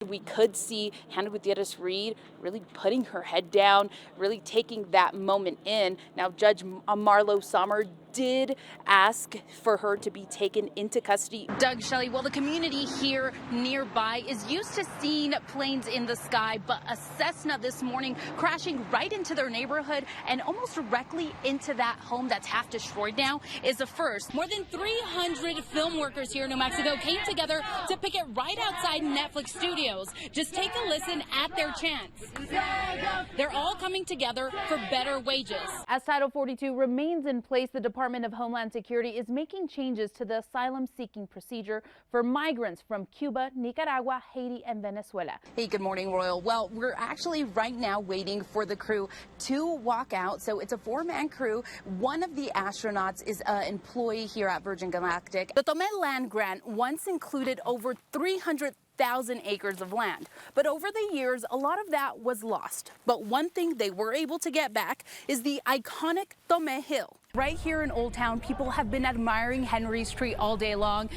we could see Hannah Gutierrez-Reed really putting her head down, really taking that moment in. Now, Judge Marlo Sommer did ask for her to be taken into custody. Doug, Shelley, well, the community here nearby is used to seeing planes in the sky, but a Cessna this morning crashing right into their neighborhood and almost directly into that home that's half destroyed now is a first. More than 300 film workers here in New Mexico came together to picket right outside Netflix studios. Just take a listen at their chants. They're all coming together for better wages. As Title 42 remains in place, the Department of Homeland Security is making changes to the asylum-seeking procedure for migrants from Cuba, Nicaragua, Haiti, and Venezuela. Hey, good morning, Royal. Well, we're actually right now waiting for the crew to walk out. So it's a 4-man crew. One of the astronauts is an employee here at Virgin Galactic. The Tomé land grant once included over 300,000 acres of land. But over the years, a lot of that was lost. But one thing they were able to get back is the iconic Tomé Hill. Right here in Old Town, people have been admiring Henry's tree all day long.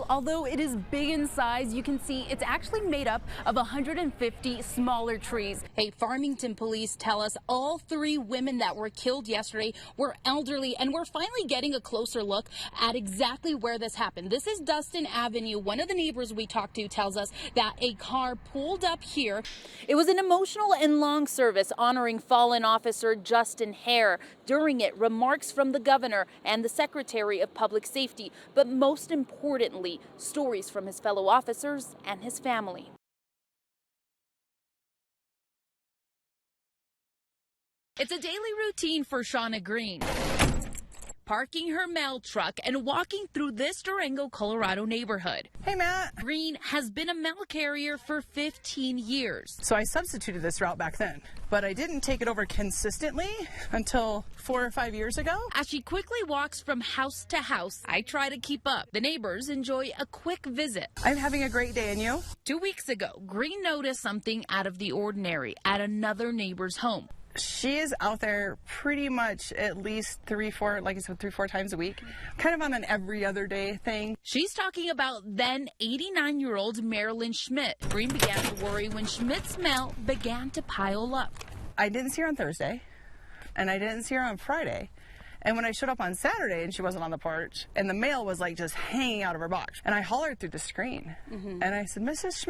Although it is big in size, you can see it's actually made up of 150 smaller trees. Hey, Farmington police tell us all 3 women that were killed yesterday were elderly, and we're finally getting a closer look at exactly where this happened. This is Dustin Avenue. One of the neighbors we talked to tells us that a car pulled up here. It was an emotional and long service honoring fallen officer Justin Hare. During it, remarks from the governor and the Secretary of Public Safety, but most importantly, stories from his fellow officers and his family. It's a daily routine for Shauna Green, parking her mail truck and walking through this Durango, Colorado neighborhood. Hey, Matt. Green has been a mail carrier for 15 years. So I substituted this route back then, but I didn't take it over consistently until 4 or 5 years ago. As she quickly walks from house to house, I try to keep up. The neighbors enjoy a quick visit. I'm having a great day, and you? 2 weeks ago, Green noticed something out of the ordinary at another neighbor's home. She is out there pretty much at least 3-4 times a week, kind of on an every other day thing. She's talking about then 89-year-old Marilyn Schmidt. Green began to worry when Schmidt's mail began to pile up. I didn't see her on Thursday, and I didn't see her on Friday. And when I showed up on Saturday and she wasn't on the porch, and the mail was like just hanging out of her box, and I hollered through the screen, and I said, Mrs.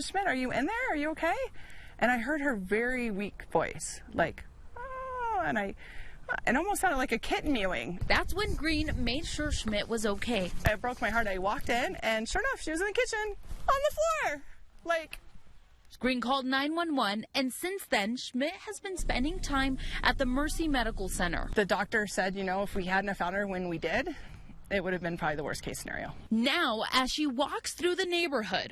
Schmidt, are you in there? Are you okay? And I heard her very weak voice, like, oh, and it almost sounded like a kitten mewing. That's when Green made sure Schmidt was okay. It broke my heart. I walked in, and sure enough, she was in the kitchen on the floor. Like, Green called 911, and since then, Schmidt has been spending time at the Mercy Medical Center. The doctor said, you know, if we hadn't found her when we did, it would have been probably the worst case scenario. Now, as she walks through the neighborhood,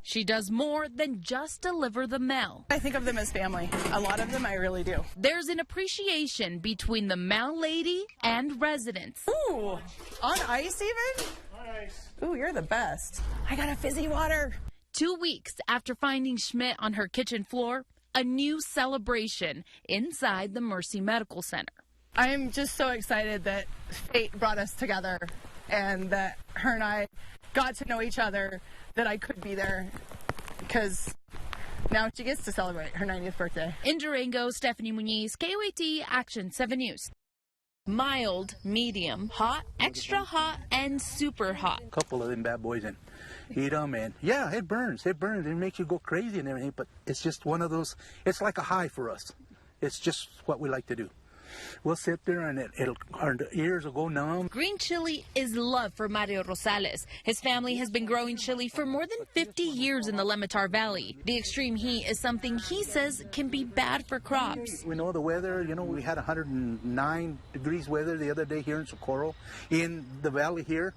she does more than just deliver the mail. I think of them as family. A lot of them I really do. There's an appreciation between the mail lady and residents. Ooh, on ice even? Nice. Ooh, you're the best. I got a fizzy water. 2 weeks after finding Schmidt on her kitchen floor, a new celebration inside the Mercy Medical Center. I'm just so excited that fate brought us together and that her and I got to know each other, that I could be there, because now she gets to celebrate her 90th birthday. In Durango, Stephanie Muñiz, KOAT Action 7 News. Mild, medium, hot, extra hot, and super hot. A couple of them bad boys and eat them, and yeah, it burns. It makes you go crazy and everything, but it's just one of those, it's like a high for us. It's just what we like to do. We'll sit there and our ears will go numb. Green chili is love for Mario Rosales. His family has been growing chili for more than 50 years in the Lemitar Valley. The extreme heat is something he says can be bad for crops. We know the weather, you know, we had 109 degrees weather the other day here in Socorro, in the valley here.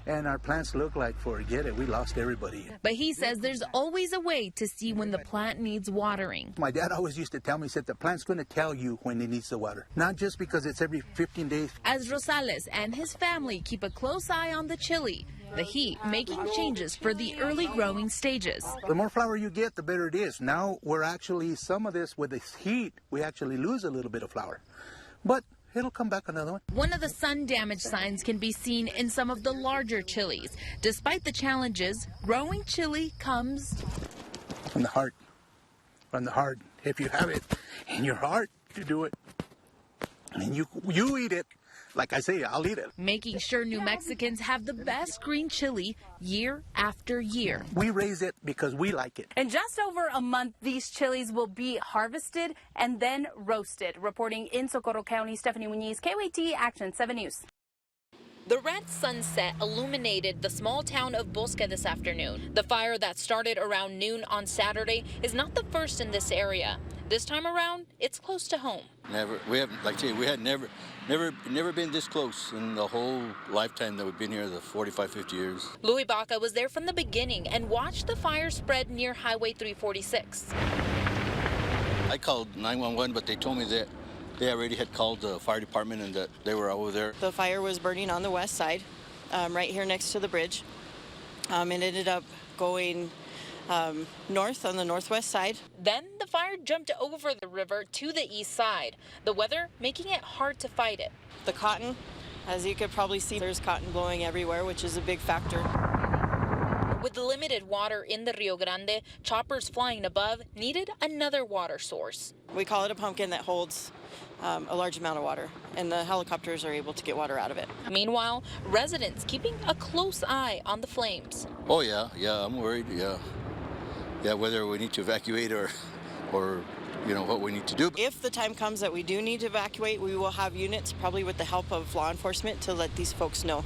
And our plants look like, forget it, we lost everybody. But he says there's always a way to see when the plant needs watering. My dad always used to tell me, he said, the plant's going to tell you when it needs the water. Not just because it's every 15 days. As Rosales and his family keep a close eye on the chili, the heat making changes for the early growing stages. The more flower you get, the better it is. Now we're actually, some of this, with this heat, we actually lose a little bit of flower. But it'll come back another one. One of the sun damage signs can be seen in some of the larger chilies. Despite the challenges, growing chili comes From the heart. From the heart. If you have it in your heart to do it, and you eat it, like I say, I'll eat it. making sure New Mexicans have the best green chili year after year. We raise it because we like it. In just over a month, these chilies will be harvested and then roasted. Reporting in Socorro County, Stephanie Muñiz, KOAT Action 7 News. The red sunset illuminated the small town of Bosque this afternoon. The fire that started around noon on Saturday is not the first in this area. This time around, it's close to home. Never, we haven't, like I say, we had never been this close in the whole lifetime that we've been here, the 45, 50 years. Louis Baca was there from the beginning and watched the fire spread near Highway 346. I called 911, but they told me that they already had called the fire department and that they were over there. The fire was burning on the west side, right here next to the bridge. It ended up going north on the northwest side. Then the fire jumped over the river to the east side, the weather making it hard to fight it. The cotton, as you could probably see, there's cotton blowing everywhere, which is a big factor. With limited water in the Rio Grande, choppers flying above needed another water source. We call it a pumpkin that holds a large amount of water, and the helicopters are able to get water out of it. Meanwhile, residents keeping a close eye on the flames. Oh yeah, I'm worried, yeah, whether we need to evacuate or you know, what we need to do. If the time comes that we do need to evacuate, we will have units, probably with the help of law enforcement, to let these folks know.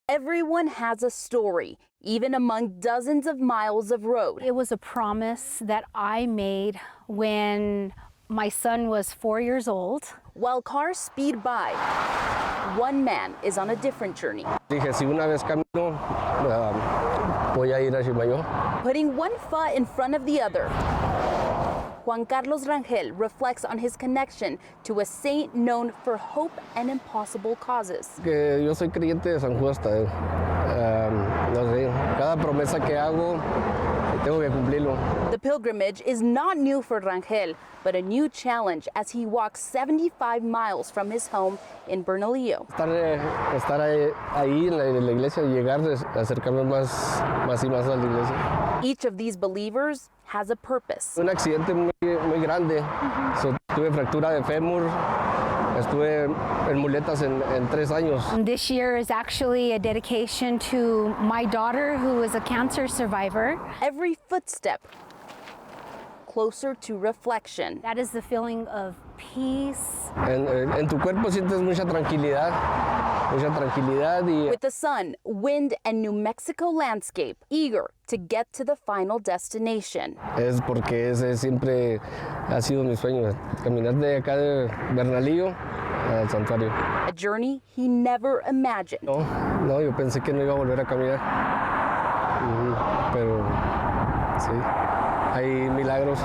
Everyone has a story, even among dozens of miles of road. It was a promise that I made when my son was 4 years old. While cars speed by, one man is on a different journey. Dije, si una vez camino, voy a ir hacia mayo. Putting one foot in front of the other. Juan Carlos Rangel reflects on his connection to a saint known for hope and impossible causes. Que yo soy creyente de San Juan hasta no sé, cada promesa que hago tengo que cumplirlo. The pilgrimage is not new for Rangel, but a new challenge as he walks 75 miles from his home in Bernalillo. Estar ahí en la iglesia y llegar, acercarme más y más a la iglesia. Each of these believers has a purpose. Un accidente muy grande. Tuve fractura de fémur. Estuve en muletas en 3 años. This year is actually a dedication to my daughter, who is a cancer survivor. Every footstep closer to reflection. That is the feeling of peace. En tu cuerpo sientes mucha tranquilidad y With the sun, wind, and New Mexico landscape, eager to get to the final destination. es porque ese siempre ha sido mi sueño, caminar de acá de Bernalillo al santuario. A journey he never imagined. No, yo pensé que no iba a volver a caminar, pero sí, hay milagros.